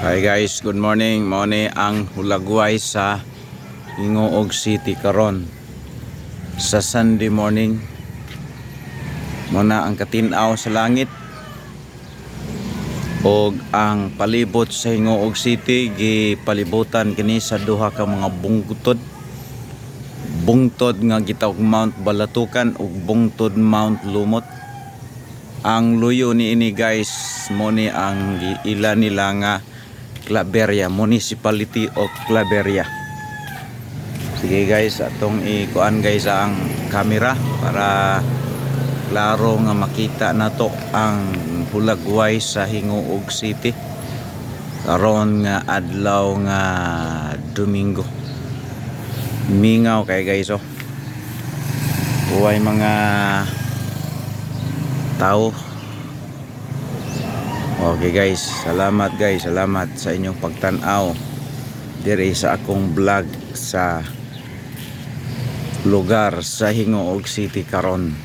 Hi guys, good morning. Mao ni ang hulagway sa Hingoog City karon sa Sunday morning. Muna ang katin-aw sa langit og ang palibot sa Hingoog City gipalibutan kini sa duha ka mga bungtod nga gitawag Mount Balatukan ug bungtod Mount Lumot. Ang luyo ni ini guys mo ni ang giila nila nga Claveria, Municipality of Claveria. Sige guys, atong ikuan guys ang camera para klaro nga makita nato ang hulagway sa Hingoog City karon nga adlaw nga Domingo. Mingaw kay guys oh. Buhay mga tao. Okay guys, salamat sa inyong pagtan-aw dire sa akong vlog sa lugar sa Hingoog City karon.